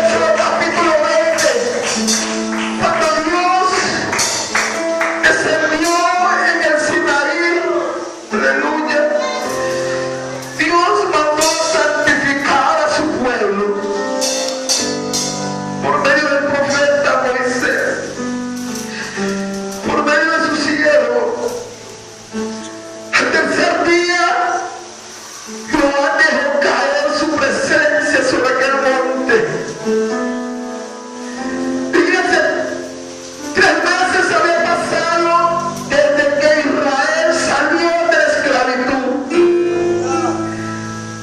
Éxodo capítulo 20, cuando Dios descendió en el Sinaí, aleluya, Dios mandó santificar a su pueblo por medio del profeta Moisés, por medio de su siervo. Al tercer día, Jehová dejó caer su presencia sobre aquel monte. Fíjense, 3 meses había pasado desde que Israel salió de la esclavitud.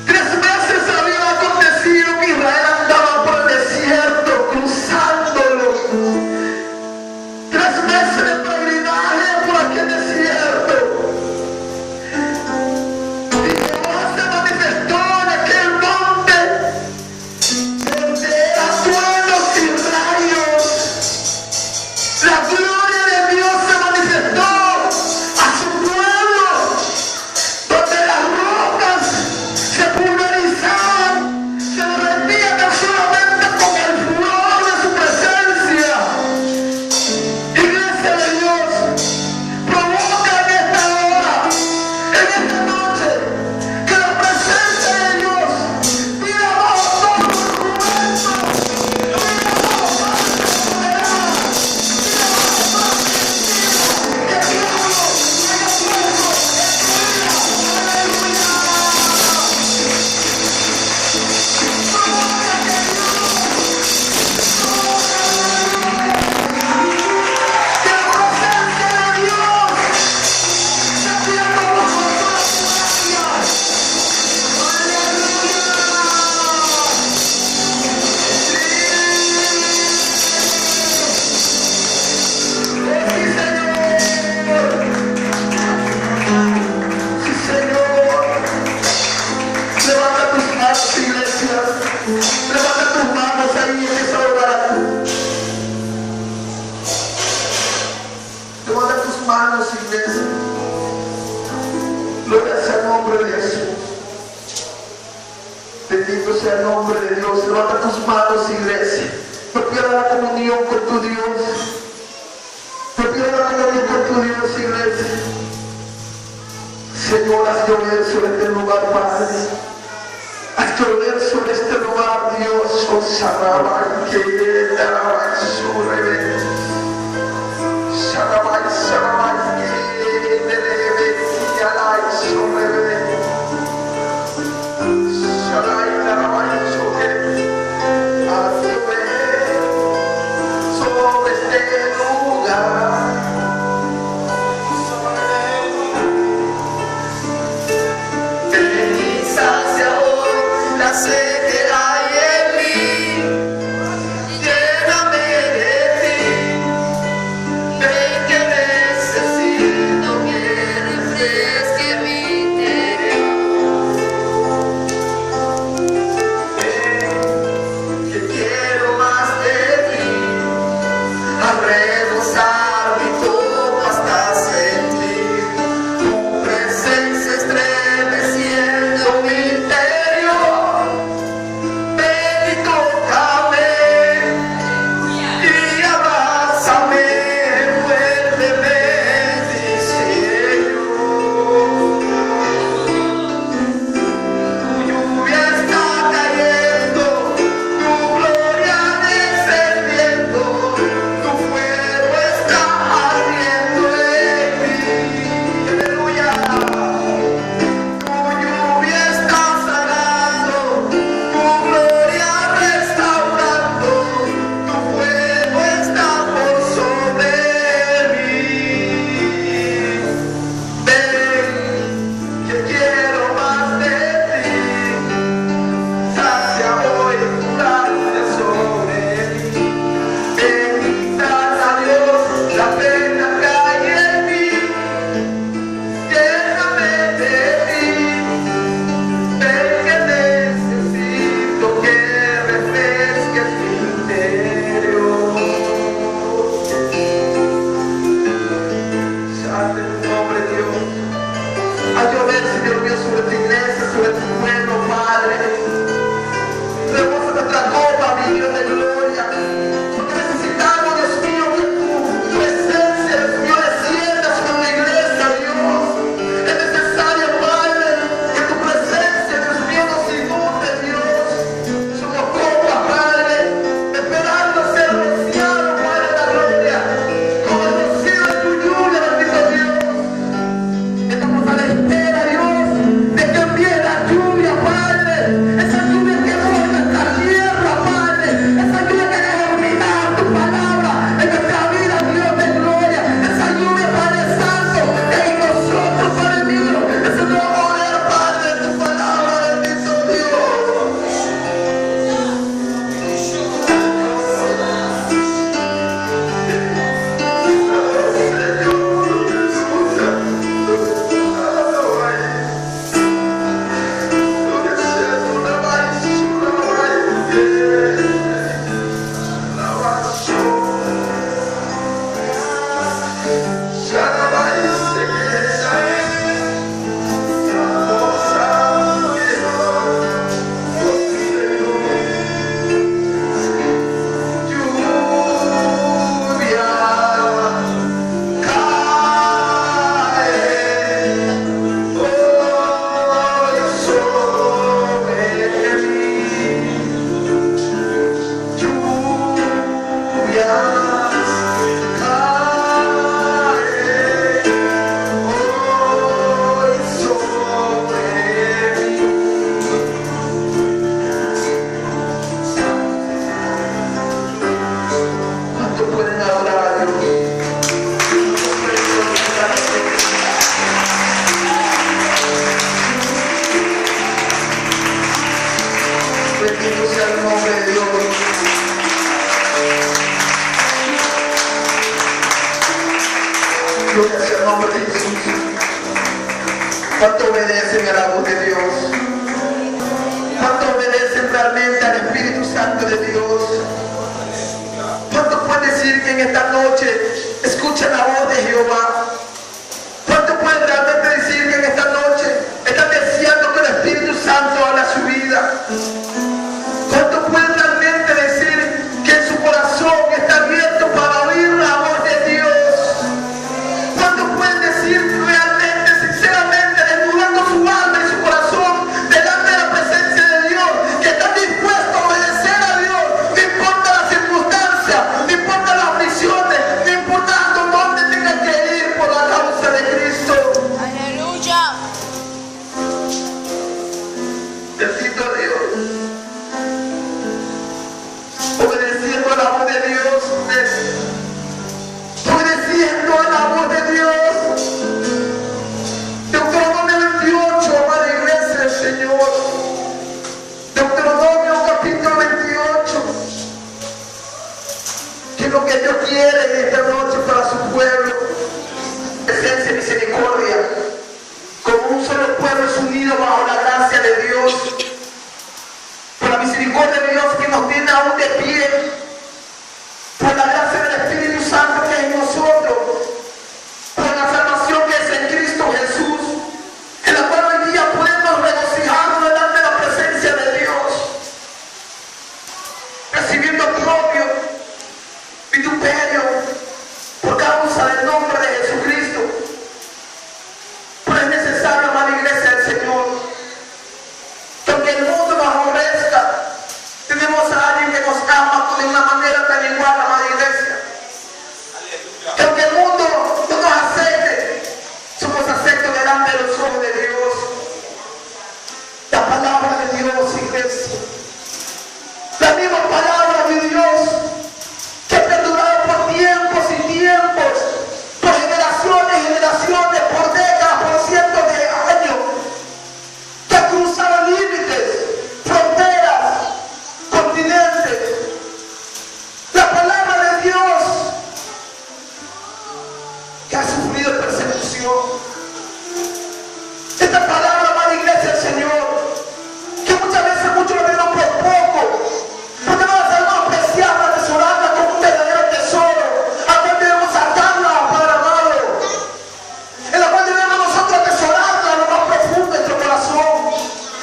3 meses había acontecido que Israel andaba por el desierto, cruzándolo. 3 meses de peregrinaje por aquel desierto. Y Jehová se manifestó en aquel monte donde era truenos y rayos. La gloria de Dios se manifestó a su pueblo, donde las rocas se pulverizaban, se derretían tan solamente con el furor de su presencia. Iglesia de Dios, provoca en esta hora, en esta noche, que la presencia de Dios tira abajo todo argumento, tira abajo toda enfermedad, tira abajo toda mentira que el diablo haya puesto en tu vida. Aleluya. Provoca que la presencia de Dios se tira abajo todas las murallas. Sí, Señor. Levanta tus manos, iglesia. Levanta tus manos ahí y empieza a orar. Levanta tus manos, iglesia. Gloria sea el nombre de Jesús. Bendito sea el nombre de Dios. Levanta tus manos, iglesia. No pierdas la comunión con tu Dios. No pierdas la comunión con tu Dios, iglesia. Señor, haz llover sobre este lugar, Padre. Haz llover sobre este lugar, Dios. Oh, Sarabai, que Sarabai, Surebe. Sarabai, Sarabai, que Derebe, Yalai, Surebe. Shaddai, Sarabai, Surebe. Haz llover sobre este lugar. Sacia hoy la sed que hay en mí, lléname de ti, ven que me sea el nombre de Dios. Gloria sea el nombre de Jesús. ¿Cuánto obedecen a la voz de Dios? ¿Cuánto obedecen realmente al Espíritu Santo de Dios? ¿Cuánto pueden decir que en esta noche escuchan la voz de Jehová? ¿Cuánto pueden realmente decir que en esta noche están deseando que el Espíritu Santo haga su vida? ¿Cuánto pueden realmente decir que en su corazón está abierto para oír la voz de Dios? ¿Cuánto pueden decir realmente, sinceramente, desnudando su alma y su corazón delante de la presencia de Dios, que están dispuestos a obedecer a Dios? No importa las circunstancias, no importa las aflicciones, no importa dónde tengan que ir por la causa de Cristo. Aleluya. Bendito Dios. Obedeciendo a la voz de Dios. Obedeciendo a la voz de Dios. Deuteronomio 28, amada iglesia del Señor. Deuteronomio capítulo 28. Que es lo que Dios quiere en esta noche para su pueblo. Presencia y misericordia. Como un solo pueblo unido bajo la gracia de Dios. Por la misericordia de Dios que nos tiene aún de pie. Por la gracia del Espíritu Santo que es en nosotros. Por la salvación que es en Cristo Jesús. En la cual hoy día podemos regocijarnos delante de la presencia de Dios. Recibiendo propio vituperio por causa del nombre de Jesucristo. Pero es necesario, amada iglesia del Señor, que aunque el mundo nos aborrezca, tenemos a alguien que nos ama de una manera tan igual, amada iglesia. Que aunque el mundo no nos acepte, somos aceptos delante de los ojos de Dios. La palabra de Dios, iglesia. La misma palabra de Dios que ha perdurado por tiempos y tiempos, por generaciones y generaciones, por décadas, por cientos de años, que ha cruzado límites, fronteras, continentes. La palabra de Dios que ha sufrido persecución. Esta palabra, amada iglesia del Señor, que muchas veces muchos lo tenemos por poco, porque no la sabemos apreciar, atesorarla como un verdadero tesoro, al cual debemos sacarla, Padre amado, en la cual debemos nosotros atesorarla en lo más profundo de nuestro corazón,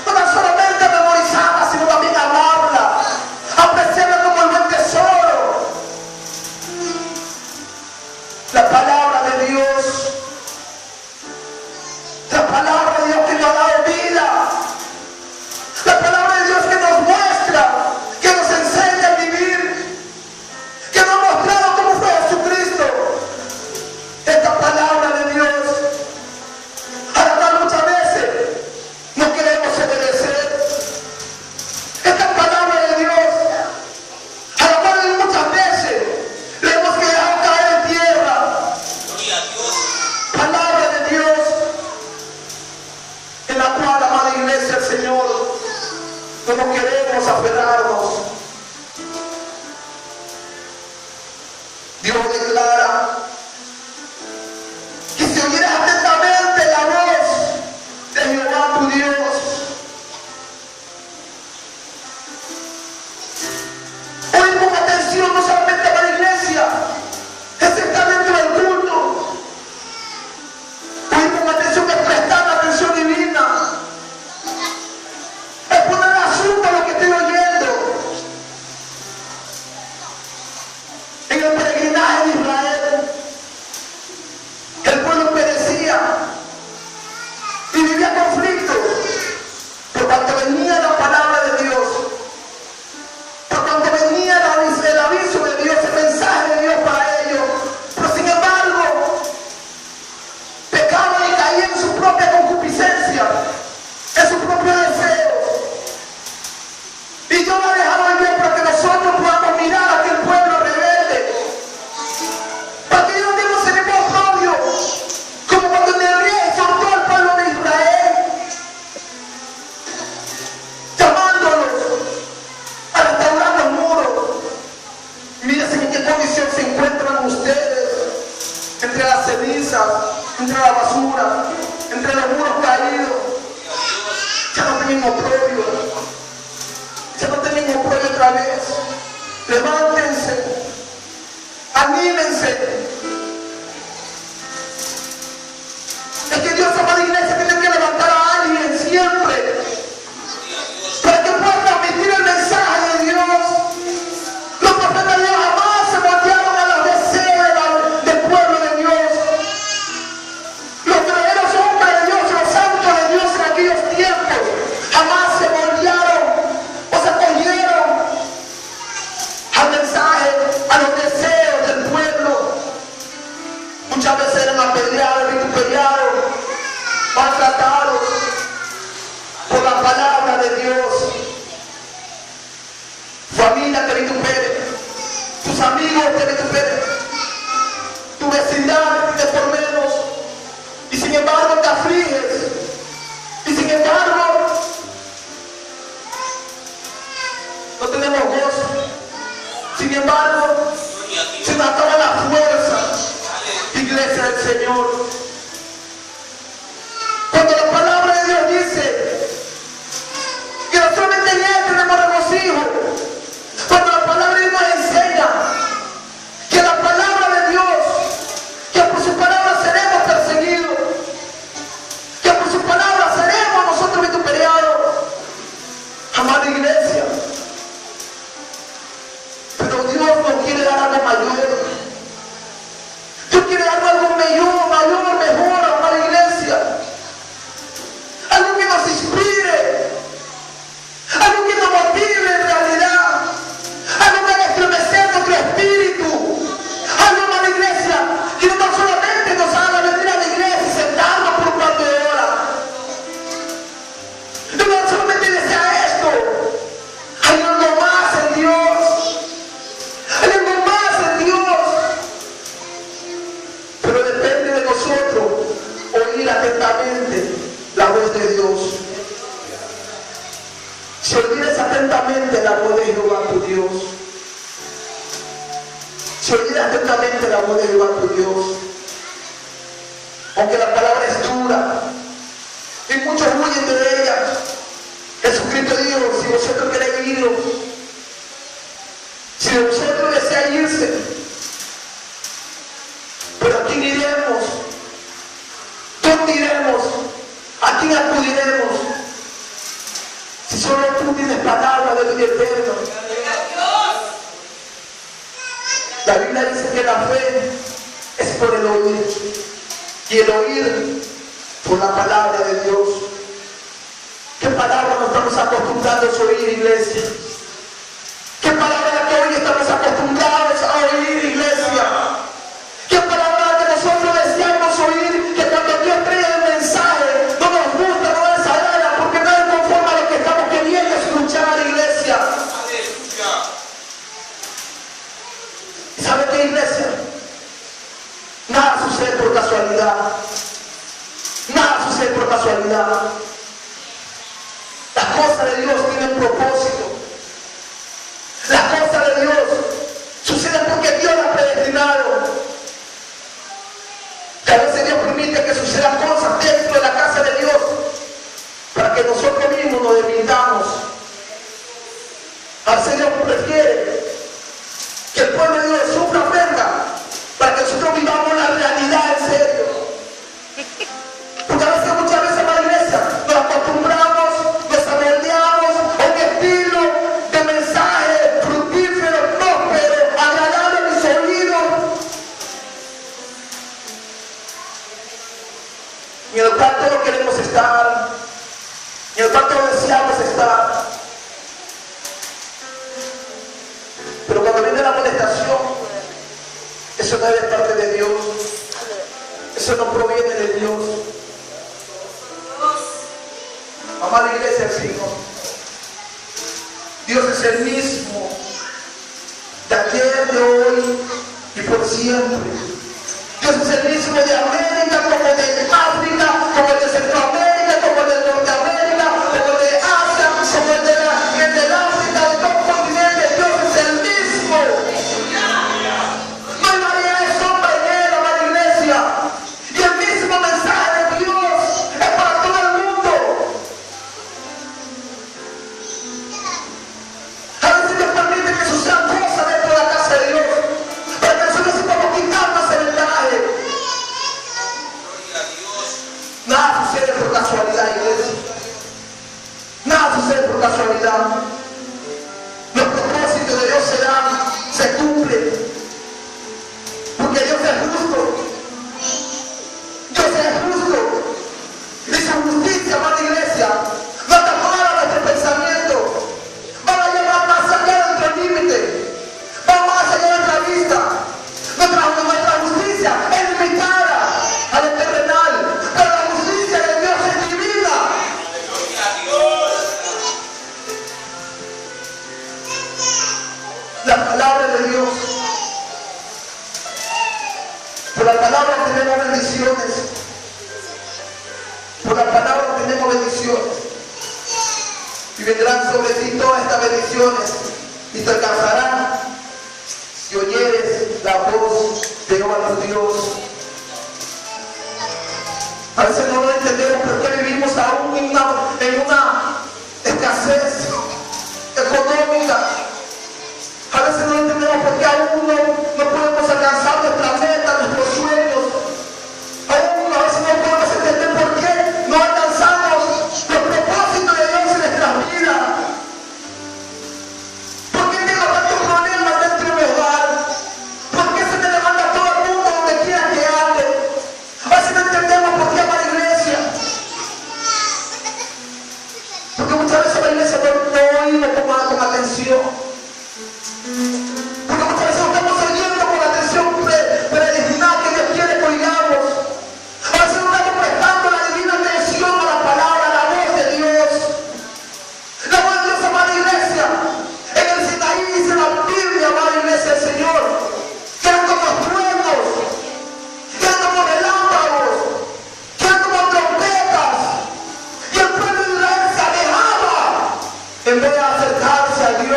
no tan solamente memorizarla, sino también amarla, apreciarla como el buen tesoro. La palabra de Dios, la palabra de Dios que nos da vida, la palabra de Dios que nos muestra, que nos enseña a vivir, que nos ha mostrado cómo fue Jesucristo. Esta palabra de Dios, a la cual muchas veces no queremos obedecer. Esta palabra de Dios, a la cual muchas veces le hemos dejado caer en tierra. Palabra de Dios, en la cual, amada iglesia del Señor, no nos queremos aferrarnos. Dios declara que si oyeres atentamente la voz de Jehová tu Dios, oír con atención no solamente a la iglesia, es estar dentro del culto. Oír con atención es prestar la atención divina. Es poner asunto a lo que estoy oyendo. En el peregrinaje de Israel, el pueblo perecía y vivía conflicto, por tanto venía la palabra de Dios, por tanto venía el aviso de Dios, el mensaje de Dios para ellos, pero otra vez. Levántense, anímense. Es que Dios, amada iglesia, tiene que levantar a alguien siempre para que pueda transmitir el mensaje de Dios. Los profetas de Dios jamás se voltearon a los deseos del pueblo de Dios. Los verdaderos hombres de Dios, los santos de Dios en aquellos tiempos, jamás se voltearon o se acogieron al mensaje, a los deseos del pueblo. Muchas veces eran apedreados, vituperados, maltratados por la palabra de Dios. Familia te vitupere, tus amigos te vituperen, tu vecindad te por menos, y sin embargo te afliges, y sin embargo no tenemos gozo. Sin embargo se nos acaba la fuerza, iglesia del Señor. Cuando la palabra de Dios dice que no solamente en Él tenemos regocijo, cuando la palabra de Dios nos enseña que la palabra de Dios, que por su palabra seremos perseguidos, que por su palabra seremos nosotros vituperados, amada iglesia. Pero Dios nos quiere dar algo mayor. Dios quiere dar algo mayor, mejor, amada iglesia. Algo que nos inspire, algo que nos motive en realidad, algo que haga estremecer nuestro espíritu, algo, amada iglesia, que no tan solamente nos haga venir a la iglesia y sentarnos por un cuarto de hora. No solamente desea esto, hay algo más en Dios, hay algo más en Dios, pero depende de nosotros oír atentamente la voz de Dios. Si oyeres atentamente la voz de Jehová tu Dios, si oyeres atentamente la voz de Jehová tu Dios, aunque la palabra es dura y muchos huyen de ella, Jesucristo dijo: si vosotros queréis irlo, si vosotros deseáis irse, pero ¿a quién iremos? ¿Dónde iremos? ¿A quién acudiremos? Si solo tú tienes palabra de vida eterna. La Biblia dice que la fe es por el oír, y el oír por la palabra de Dios. ¿Qué palabra nos estamos acostumbrados a oír, iglesia? ¿Qué palabra que hoy estamos acostumbrados a oír, iglesia? ¿Qué palabra que nosotros deseamos oír? Que cuando Dios trae el mensaje no nos gusta, no nos agrada, porque no es conforme a lo que estamos queriendo escuchar, iglesia. ¿Y sabe qué, iglesia? Nada sucede por casualidad. Nada sucede por casualidad. Las cosas de Dios tienen propósito. Las cosas de Dios suceden porque Dios las ha predestinado. Que a veces Dios permite que sucedan cosas dentro de la casa de Dios para que nosotros mismos nos debilitamos. A veces Dios prefiere que el pueblo de Dios sufra ofensa para que nosotros vivamos la realidad en serio. Porque a veces, muchas veces, amada iglesia, nos acostumbramos, nos amoldeamos a un estilo de mensaje fructífero, próspero, agradable a mis oídos. Y en el cual todos queremos estar, y en el cual todos deseamos estar. Pero cuando viene la molestación, eso no es de parte de Dios, eso no proviene de Dios. Amada iglesia del Señor, Dios es el mismo de ayer, de hoy y por siempre. Dios es el mismo de América, como de África, como el de Centroamérica, como el de Norteamérica, como el de Asia, como el del África, de todo el continente. Dios es el mismo. No hay variedad de sombra en él, amada iglesia. Y el mismo mensaje de Dios es para todo el mundo. A veces Dios se cumple. Porque Dios es justo. Dios es justo. Y su justicia, amada iglesia, va a tapar a nuestro pensamiento. Va a llevar más allá de nuestro límite. Va más allá de nuestra vista. Nuestra justicia es limitada a lo terrenal. Pero la justicia de Dios es divina. La palabra de Dios. Por la palabra tenemos bendiciones. Por la palabra tenemos bendiciones. Y vendrán sobre ti todas estas bendiciones. Y te alcanzarán si oyeres la voz de Jehová tu Dios. A veces no lo entendemos por qué vivimos aún en una escasez económica. A veces no entendemos por qué aún no podemos alcanzar nuestra meta, nuestros sueños. Aún a veces no podemos entender por qué no alcanzamos los propósitos de Dios en nuestras vidas. ¿Por qué tengo tantos problemas dentro de mi hogar? ¿Por qué se me levanta todo el mundo donde quiera que ande? A veces no entendemos por qué va a la iglesia. Porque muchas veces la iglesia no oímos con atención. Porque muchas veces estamos oyendo con la atención predestinada que Dios quiere que oigamos. A veces no estamos prestando la divina atención a la palabra, a la voz de Dios. La voz de Dios, amada iglesia. En el Sinaí dice la Biblia, amada iglesia del Señor, que eran como truenos, que eran como relámpagos, que eran como trompetas. Y el pueblo de Israel se alejaba en vez de acercarse a Dios.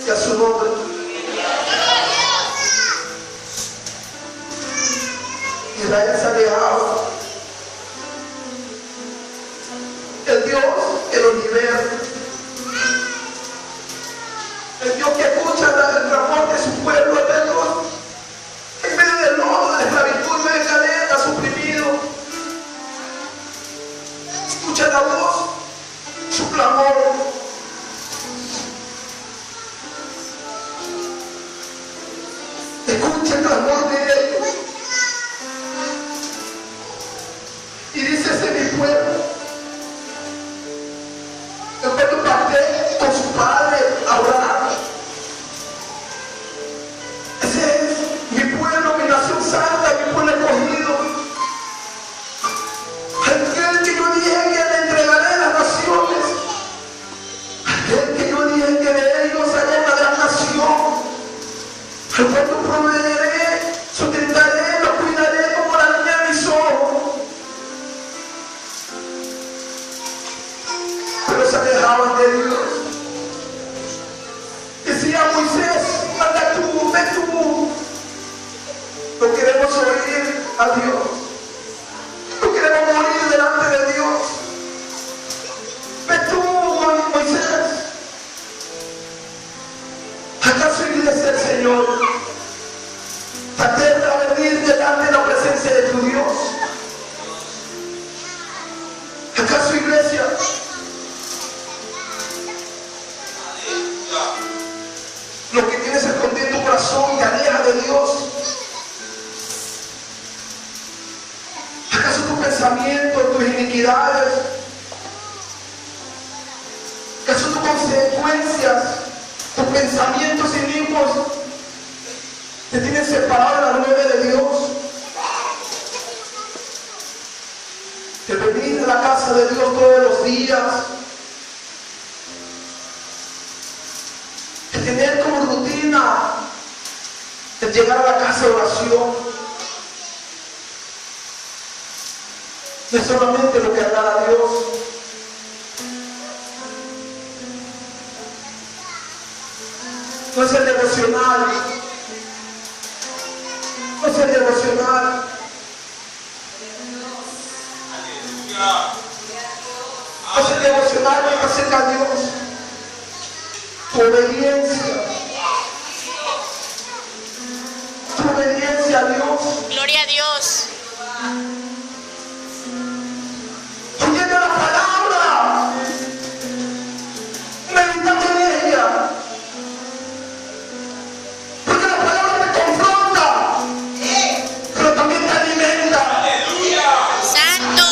A su nombre. Israel se alejaba. El Dios que los libera. El Dios que escucha el clamor de su pueblo, el Dios en medio del lodo, de la esclavitud, en medio de cadenas, suprimido. Escucha la voz, su clamor. Escucha el clamor de ellos. Y dice: ese es mi pueblo. El pueblo parte con su padre Abraham. Ese es mi pueblo, mi nación santa, mi pueblo escogido. Aquel que yo dije que le entregaré las naciones. Aquel que yo dije que de ellos haré una gran nación. Al cual proveeré, sustentaré, lo cuidaré como la niña de mis ojos. Pero se alejaban de Dios. Decía Moisés: anda tú, ve tú. No queremos oír a Dios. No queremos morir delante de Dios. Ve tú, Moisés. ¿Acaso iglesia del Señor te aterra a venir delante de la presencia de tu Dios? ¿Acaso iglesia lo que tienes escondido en tu corazón te aleja de Dios? ¿Acaso tus pensamientos, tus iniquidades, acaso tus consecuencias, tus pensamientos inicuos te tienen separado de la nube de Dios? casa de Dios todos los días, el tener como rutina el llegar a la casa de oración, no es solamente lo que agrada a Dios, no es el devocional, no es el devocional. No es el devocional que te acerca a Dios, tu obediencia a Dios. Gloria a Dios. Oyendo la palabra, meditando en ella, porque la palabra te confronta, pero también te alimenta. Santo.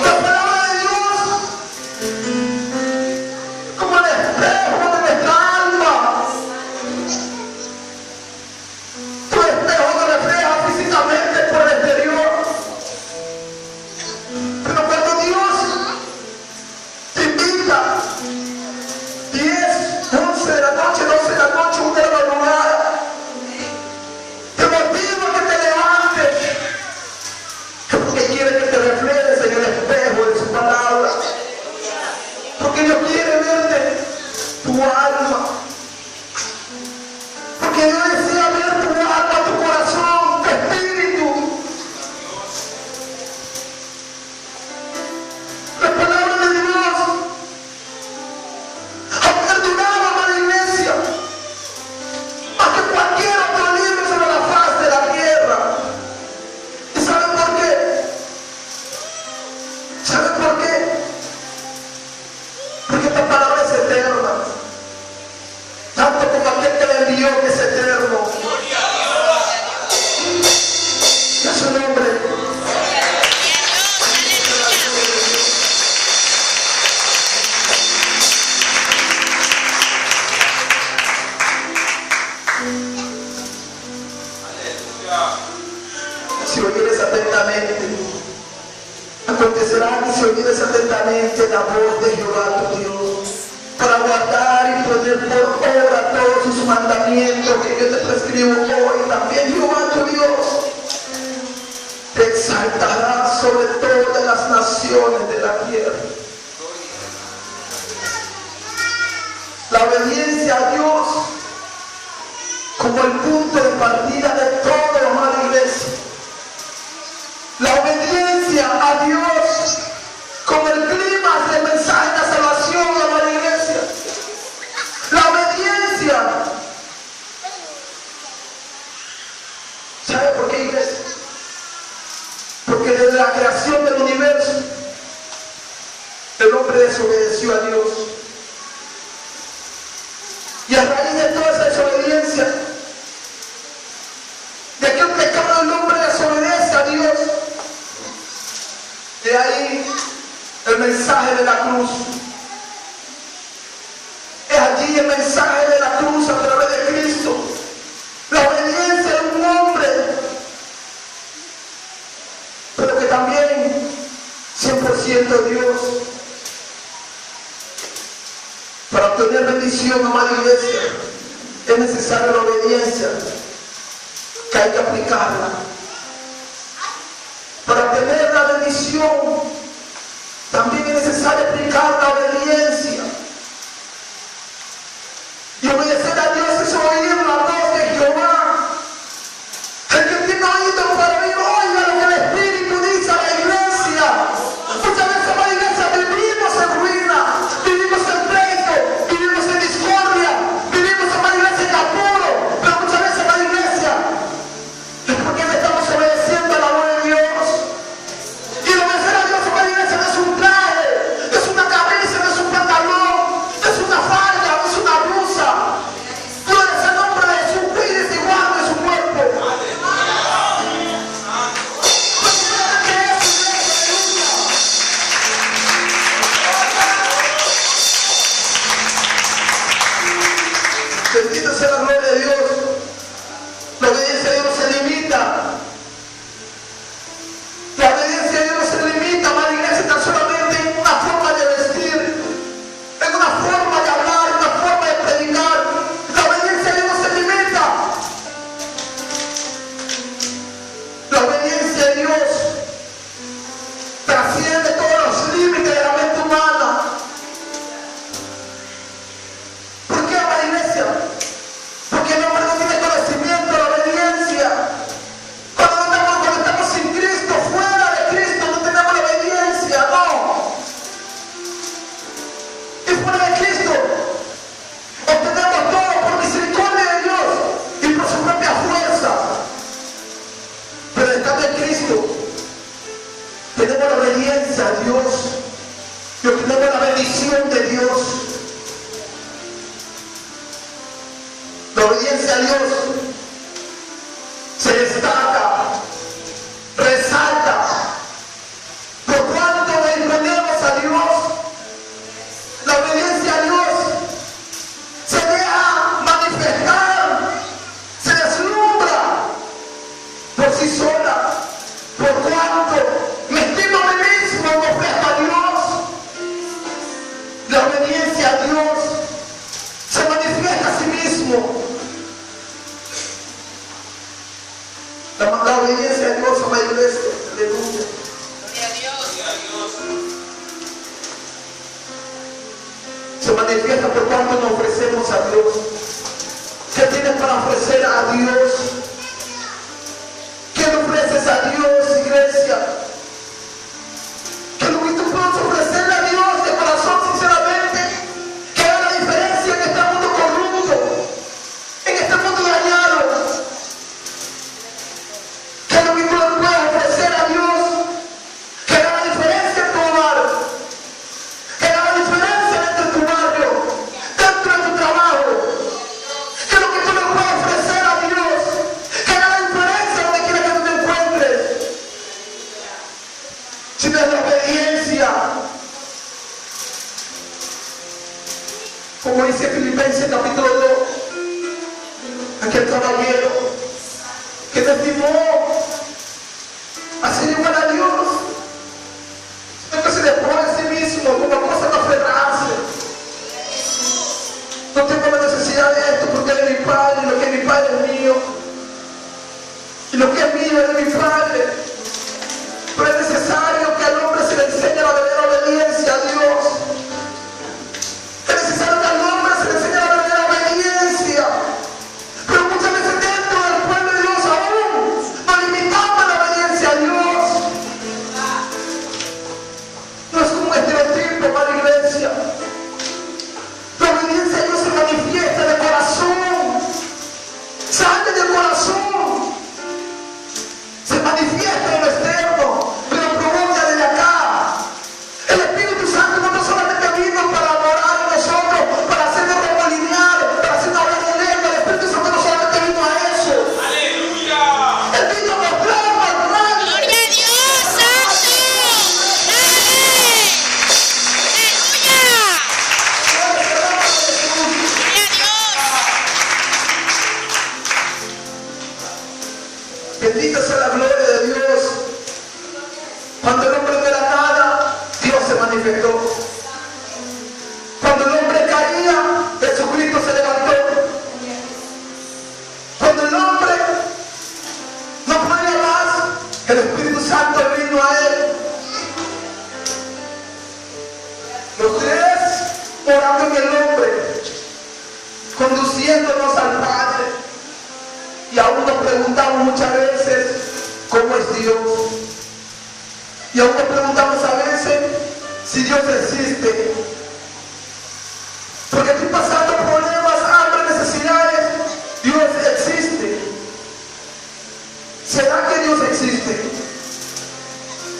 La palabra de Dios, como el espejo de nuestra alma. Tu espejo no refleja físicamente por el exterior, pero cuando Dios te invita 10, 11 de la noche, 12 de la noche, 1 de la madrugada, te motiva a que te levantes, es porque quiere que te reflejes en el espejo de su palabra, porque Dios quiere verte tu alma, porque Dios desea ver tu alma, tu corazón, tu espíritu. La palabra de Dios ha perdurado, amada iglesia, más que cualquier otro libro sobre la faz de la tierra. ¿Y saben por qué? ¿Saben por qué? Porque esta palabra es eterna, tanto como aquel que la envió, que es eterno. Y a su nombre. Si oyeres atentamente, acontecerá que si oyeres atentamente la voz de Jehová tu Dios, para guardar y poner por obra todos sus mandamientos que yo te prescribo hoy, también Jehová tu Dios te exaltará sobre todas las naciones de la tierra. La obediencia a Dios como el punto de partida de todo, amada iglesia. La obediencia a Dios como el clima del mensaje de la salvación, amada iglesia. La obediencia. ¿Sabe por qué, iglesia? Porque desde la creación del universo el hombre desobedeció a Dios. Y a raíz de toda esa desobediencia, de aquel pecado, el hombre desobedece a Dios. De ahí el mensaje de la cruz. Es allí el mensaje de la cruz a través de Cristo. La obediencia de un hombre, pero que también 100% Dios. Para obtener bendición, amada iglesia, es necesaria la obediencia, que hay que aplicarla. Para obtener la bendición, también es necesario aplicar la obediencia. Y obedecer a Dios es oír la voz de Jehová. El que tiene oído para oír, oiga lo que el Espíritu dice a la iglesia. Muchas veces, amada iglesia, vivimos en ruina, vivimos en pleito, vivimos en discordia, vivimos, amada iglesia, en apuro. Pero muchas veces, amada iglesia, es porque no estamos obedeciendo a la voz de Dios. Y el obedecer a Dios, amada iglesia, no es un traje, no es una camisa, no es un pantalón, no es una falda, no es una blusa. Gloria al nombre de Jesús, cuídese y guarde su cuerpo. Bendito sea la gloria de Dios. La obediencia a Dios no se limita. La obediencia a Dios no se limita, amada iglesia, a Dios, y obtenemos la bendición de Dios. La obediencia a Dios se destaca, resalta, por cuanto obedecemos a Dios. La obediencia a Dios se deja manifestar, se deslumbra por sí sola, por cuanto me estimo a mí mismo y me ofrezco a Dios. La obediencia a Dios se manifiesta a sí mismo. La obediencia a Dios, amada iglesia, aleluya. Gloria a Dios. Se manifiesta por cuanto nos ofrecemos a Dios. ¿Qué tienes para ofrecer a Dios? ¿Qué le ofreces a Dios, iglesia? ¿Qué es lo que tú puedes ofrecerle a Dios de corazón, sinceramente? Que haga la diferencia en este mundo corrupto, en este mundo dañado. ¿Qué es lo que tú le puedes ofrecer a Dios? Que haga la diferencia en tu hogar, que haga la diferencia dentro de tu barrio, dentro de tu trabajo. ¿Qué es lo que tú le puedes ofrecer a Dios? Que haga la diferencia donde quiera que tú te encuentres. Si no es la obediencia, como dice Filipenses capítulo 2, aquel caballero que te estimó a ser igual a Dios, sino que se dejó a sí mismo como cosa para aferrarse. No tengo la necesidad de esto porque él es mi padre, y lo que es mi padre es mío, y lo que es mío es de mi padre. Pero es necesario que al hombre se le enseñe la verdadera obediencia a Dios. Es necesario que al hombre se le enseñe la verdadera obediencia. Pero muchas veces dentro del pueblo de Dios aún nos limitamos a la obediencia a Dios. No es como un estereotipo, amada iglesia. La obediencia a Dios se manifiesta de corazón. Sale del corazón. Se manifiesta en lo externo, pero provoca desde acá. El Espíritu Santo no solamente vino para morar en nosotros, para hacernos remolinear, para hacernos hablar en lengua. El Espíritu Santo no solamente vino a eso. Aleluya. Él vino a mostrarnos al grande. ¡Gloria a Dios, Santo! ¡Aleluya! ¡Gloria a Dios! Bendita sea la gloria de Dios. Cuando el hombre no era nada, Dios se manifestó. Cuando el hombre caía, Jesucristo se levantó. Cuando el hombre no podía más, el Espíritu Santo vino a él. Los tres orando en el hombre, conduciéndonos al Padre. Y aún nos preguntamos muchas veces cómo es Dios. Y aún nos preguntamos a veces si Dios existe. Porque estoy pasando problemas, hambre, necesidades. Dios existe. ¿Será que Dios existe?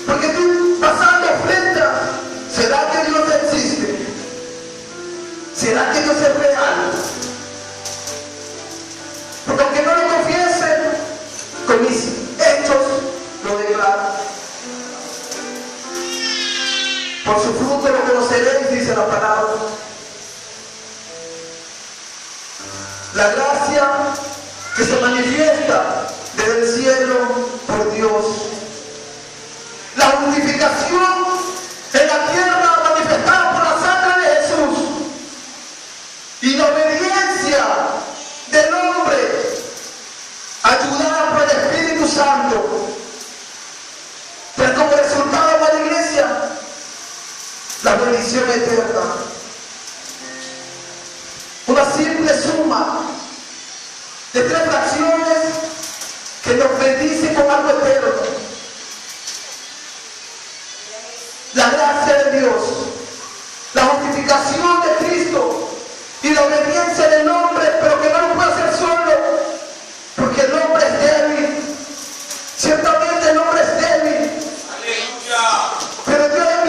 Porque estoy pasando afrenta. ¿Será que Dios existe? ¿Será que Dios es real? Porque aunque no lo confiese, con mis hechos lo declaro. Por su fruto lo conoceréis, dice la palabra. La gracia que se manifiesta desde el cielo por Dios. La justificación en la tierra manifestada por la sangre de Jesús. Y la obediencia del hombre ayudada por el Espíritu Santo. Pero como resultado de la iglesia, la bendición eterna. Una simple suma de tres fracciones que nos bendice con algo eterno. La gracia de Dios, la justificación de Cristo y la obediencia del hombre, pero que no lo puede hacer solo, porque el hombre es débil. Ciertamente el hombre es débil. Aleluya. Pero Dios es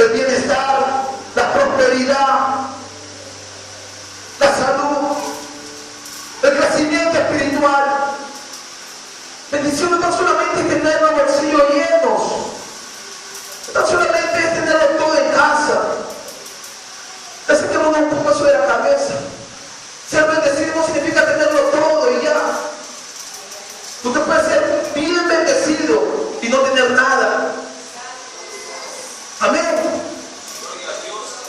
el bienestar, la prosperidad, la salud, el crecimiento espiritual. Bendiciones no solamente es tener los bolsillos llenos, no solamente es tenerlo todo en casa. Ese que uno un poco sobre la cabeza. Ser bendecido no significa tenerlo todo y ya. Usted puede ser bien bendecido y no tener nada. Amén.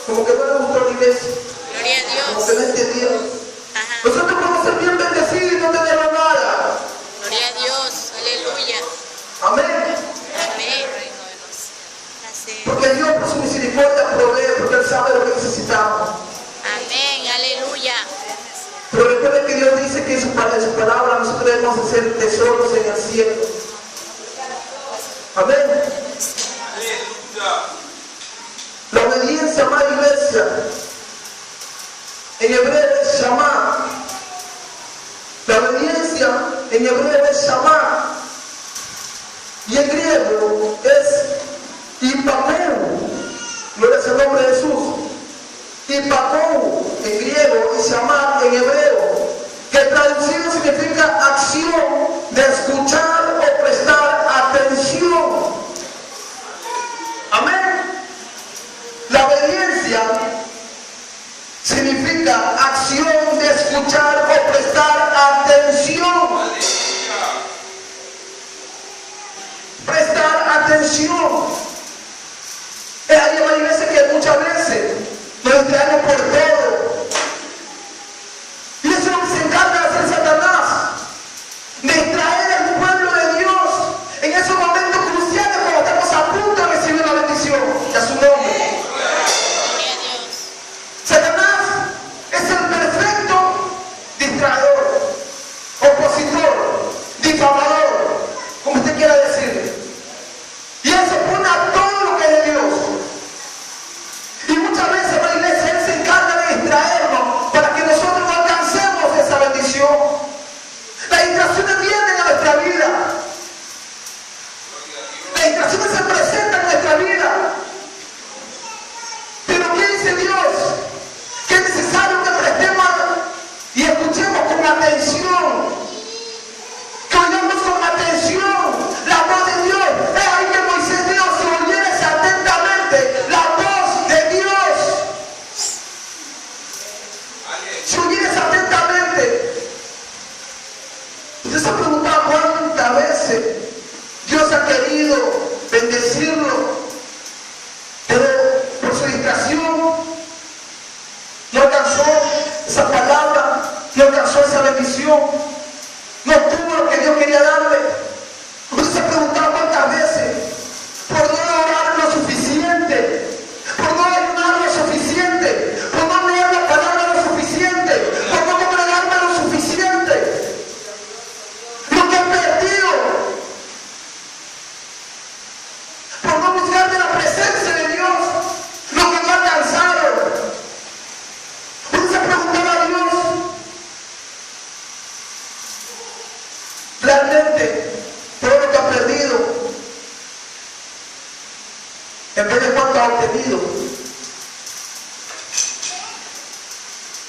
Como que no le gustó la iglesia. Gloria a Como que no Dios. entendieron. Ajá. Nosotros podemos ser bien bendecidos y no tener nada. Gloria a Dios. Aleluya. Amén. Amén. Así. Porque Dios por su misericordia provee, porque Él sabe lo que necesitamos. Amén. Aleluya. Pero recuerden que Dios dice que en su palabra nosotros debemos hacer tesoros en el cielo. Amén. Aleluya. La obediencia, amada iglesia, en hebreo es Shama. La obediencia en hebreo es Shama. Y en griego es Ipakou. Gloria al nombre de Jesús. Ipakou en griego y Shama en hebreo, que traducido significa acción de escuchar o prestar atención. Amén. La obediencia significa acción de escuchar o prestar atención. Prestar atención. Es ahí en la iglesia que muchas veces nos distraemos por todo. Y eso es lo que se encarga de hacer Satanás. Distraer al pueblo de Dios en esos momentos cruciales cuando estamos a punto de recibir la bendición. Y a su nombre. Gloria a Dios. Satanás es el perfecto distraedor, opositor, difamador, como usted quiera decirle. Y él se opone a todo lo que es de Dios. Y muchas veces la iglesia él se encarga de distraernos para que nosotros no alcancemos esa bendición. Las distracciones vienen a nuestra vida. Las distracciones se presentan en nuestra vida. Pero ¿qué dice Dios? Que es necesario que prestemos y escuchemos con atención. Que oigamos con atención la voz de Dios. Es ahí que Moisés dijo, si oyes atentamente la voz de Dios. Si oyes atentamente. Usted se ha preguntado cuántas veces Dios ha querido bendecirlo, pero por su distracción no alcanzó esa palabra, no alcanzó esa bendición, no tuvo lo que Dios quería darle. Usted se ha preguntado cuántas veces por no orar lo suficiente, por no ayunar lo suficiente, por no leer la palabra lo suficiente, por no congregarme lo suficiente. Lo que he perdido por no buscar de la presencia de Dios, lo que no alcanzaron. Uno se preguntaba a Dios, realmente todo lo que ha perdido, en vez de cuánto ha obtenido.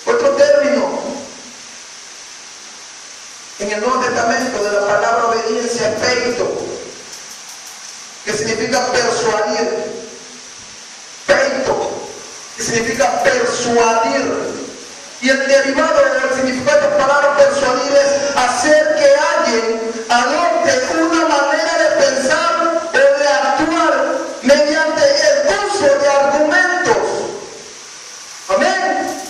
Otro término en el Nuevo Testamento de la palabra obediencia es peito, que significa persuadir. Peito, que significa persuadir. Y el derivado del significado de esta palabra persuadir es hacer que alguien adopte una manera de pensar o de actuar mediante el uso de argumentos. Amén.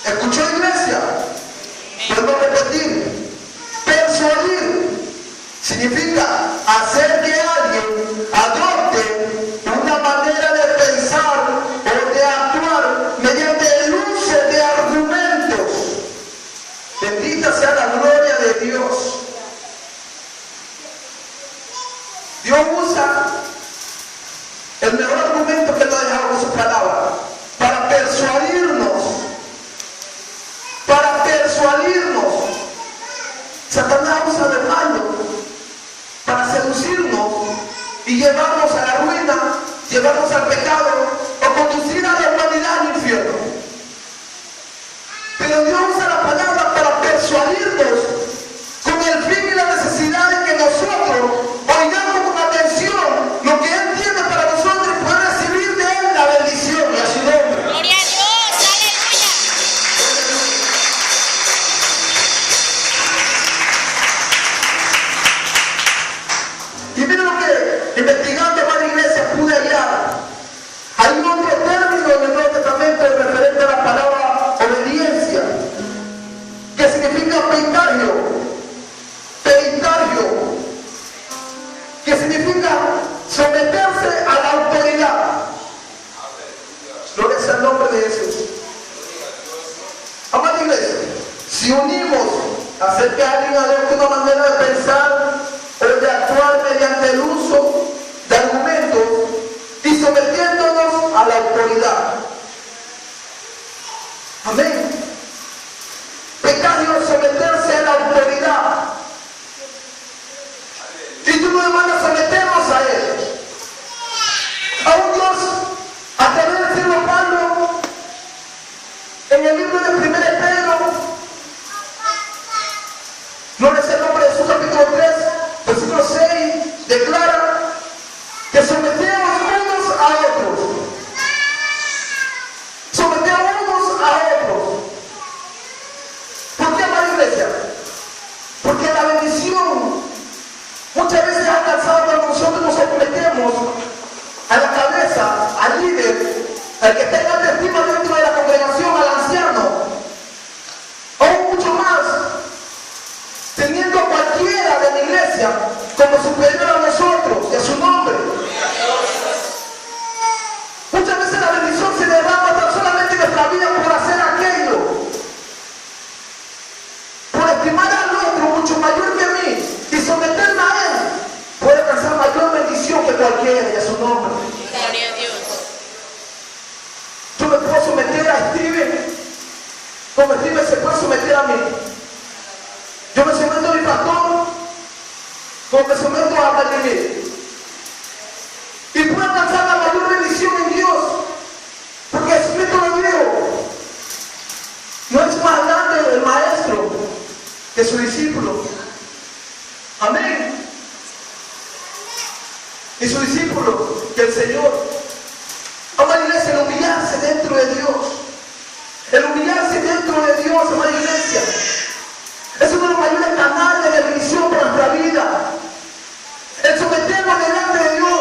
¿Escuchó, iglesia? Vuelvo a repetir. Persuadir significa hacer que alguien adopte una manera de pensar o de actuar mediante el uso de argumentos. Bendita sea la gloria de Dios. sea el nombre de Jesús. Amada iglesia, si unimos hacer que alguien adopte una manera de pensar o de actuar mediante el uso de argumentos y sometiéndonos a la autoridad. Amén. Pecado es someterse a la autoridad. Y tú nos demandas someternos a Él. Aún Dios, a través del siervo Pablo, en el libro de 1 Pedro, no es el nombre de su capítulo 3, versículo 6, declara que sometemos unos a otros. Sometemos unos a otros. ¿Por qué, amada iglesia? Porque la bendición muchas veces ha alcanzado cuando nosotros nos sometemos a la cabeza, al líder, al que tenga autoestima dentro de la congregación, al anciano, aún mucho más, teniendo a cualquiera de la iglesia como superior a nosotros y a su nombre. Muchas veces la bendición se derrama tan solamente en nuestra vida por hacer aquello, por estimar al otro mucho mayor que mí y someterme a él, puede alcanzar mayor bendición que cualquiera y a su nombre. Gloria a Dios. Yo me puedo someter a Steven como Steven se puede someter a mí. Yo me someto a mi pastor como me someto a Vladimir. Y puedo alcanzar la mayor bendición en Dios. Porque el método griego no es más grande el maestro que su discípulo. Amén. Y su discípulo que el Señor. Amada iglesia, el humillarse dentro de Dios. El humillarse dentro de Dios, amada iglesia, es uno de los mayores canales de bendición para nuestra vida. El someternos delante de Dios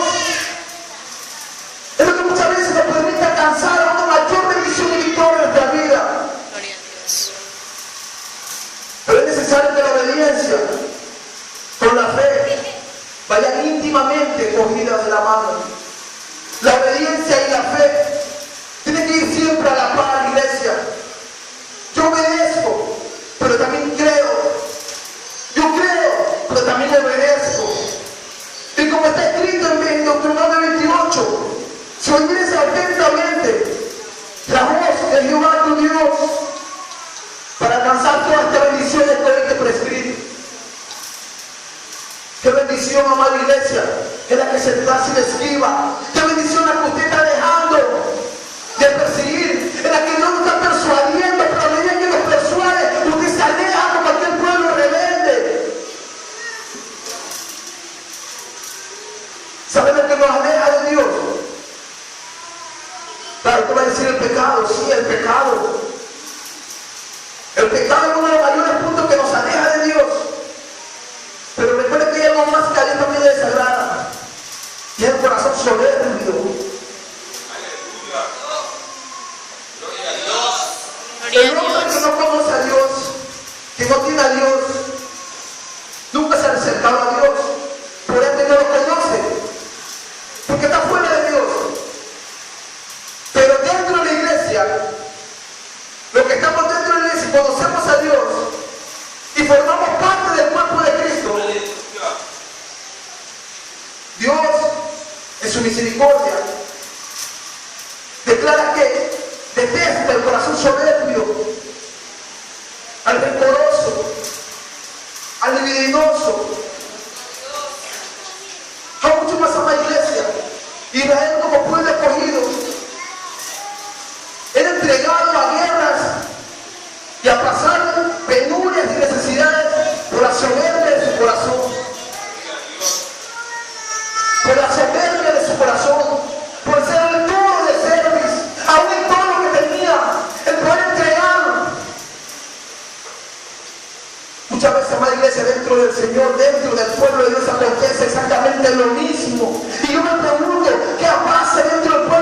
es lo que muchas veces nos permite alcanzar una mayor bendición y victoria en nuestra vida. Gloria a Dios. Pero es necesario que la obediencia con la fe vayan íntimamente cogidas de la mano. La obediencia y la fe tienen que ir siempre a la par, iglesia. Yo obedezco, pero también creo. Yo creo, pero también obedezco. Y como está escrito en Deuteronomio 28, si oyes atentamente la voz de Jehová tu Dios para alcanzar todas estas bendiciones que hoy te prescrito. Qué bendición, amada iglesia, es la que se da sin esquiva. Qué bendición la que usted está dejando de perseguir, en la que no lo está persuadiendo, pero a medida que lo persuade, usted se aleja como aquel pueblo rebelde. ¿Saben lo que nos aleja de Dios? Claro, tú vas a decir el pecado, sí, el pecado. El pecado es uno de los mayores puntos que nos aleja de Dios. Pero recuerden que hay algo más que a Dios también le desagrada. Y es el corazón soberbio. El hombre que no conoce a Dios, que no tiene a Dios, nunca se ha acercado a Dios. Por ende no lo conoce. Porque está fuera de Dios. Pero dentro de la iglesia, los que estamos dentro de la iglesia, conocemos a Dios y formamos parte del cuerpo de Cristo. Dios, en su misericordia, declara que detesta el corazón soberbio, al rencoroso, al libidinoso. Hay mucho más a la iglesia. Israel, como pueblo escogido, era entregado a guerras y a pasar penurias y necesidades por la soberbia de su corazón. Por la soberbia de su corazón, por ser el todo de cerviz, aún en todo lo que tenía, el poder entregar. Muchas veces, amada iglesia, dentro del Señor, dentro del pueblo de Dios, acontece exactamente lo mismo. Y yo me pregunto, ¿qué pasa dentro del pueblo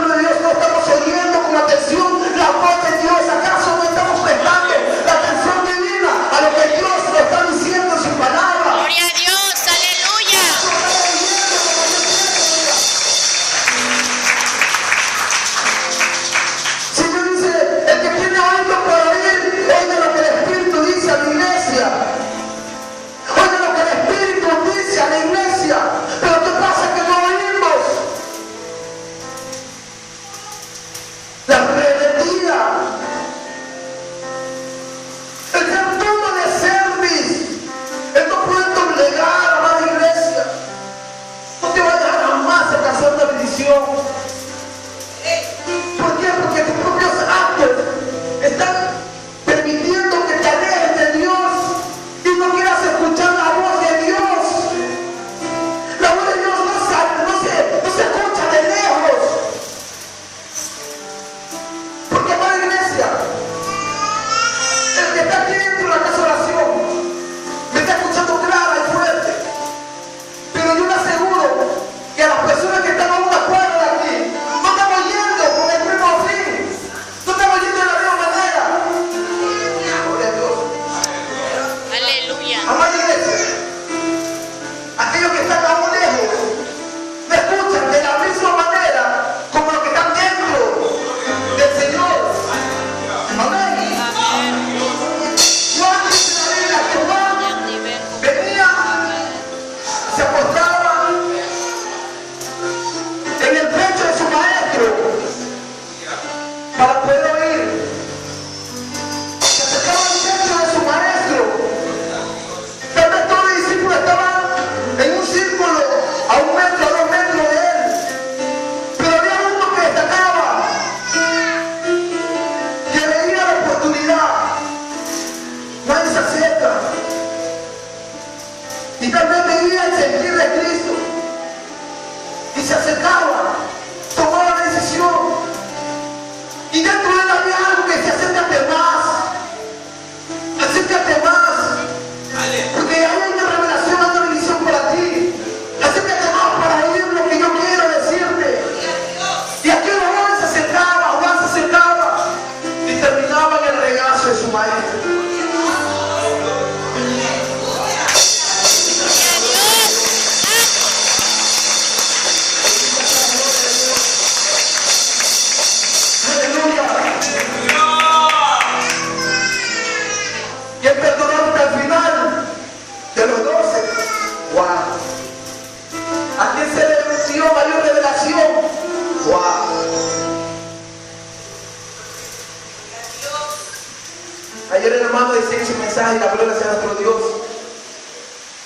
Ayer el hermano decía en su mensaje, y la gloria sea nuestro Dios,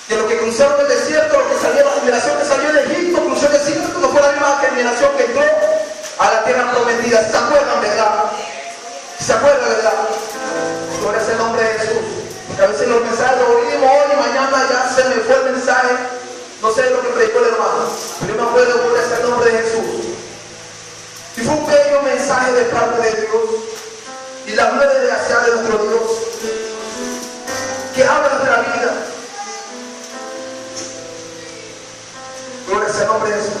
de los que cruzaron el desierto, los que salieron, la generación que salió de Egipto, cruzó el desierto, no fue la misma generación que entró a la tierra prometida. ¿Se acuerdan, verdad? ¿Se acuerdan, verdad? Gloria sea el nombre de Jesús. Porque a veces los mensajes los oímos hoy y mañana ya se me fue el mensaje. No sé lo que predicó el hermano, pero yo me acuerdo, gloria sea el nombre de Jesús. Y fue un bello mensaje de parte de Dios. Y la gloria de hacia de nuestro Dios, que habla de la vida. Gloria sea el nombre de Jesús.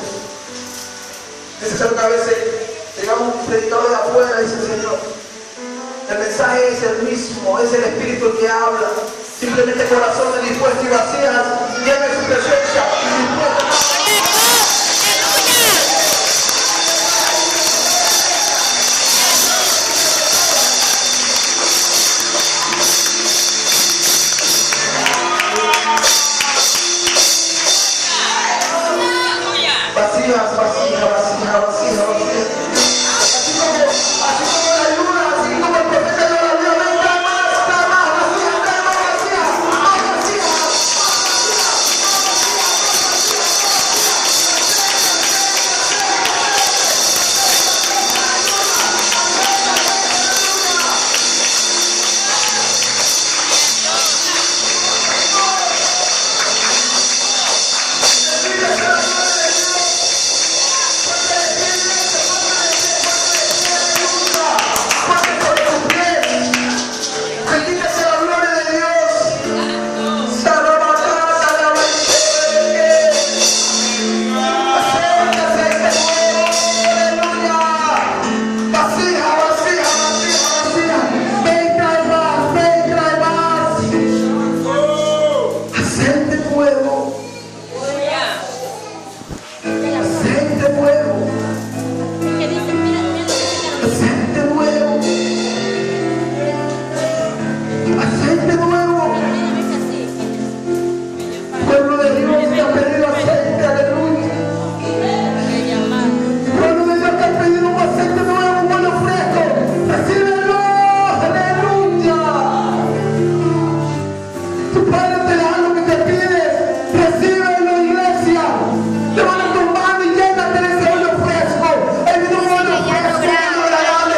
Es necesario que a veces llegamos un predicador de afuera y dice: Señor, el mensaje es el mismo, es el Espíritu el que habla. Simplemente corazones dispuestos y vacías, lleven su presencia, dispuestos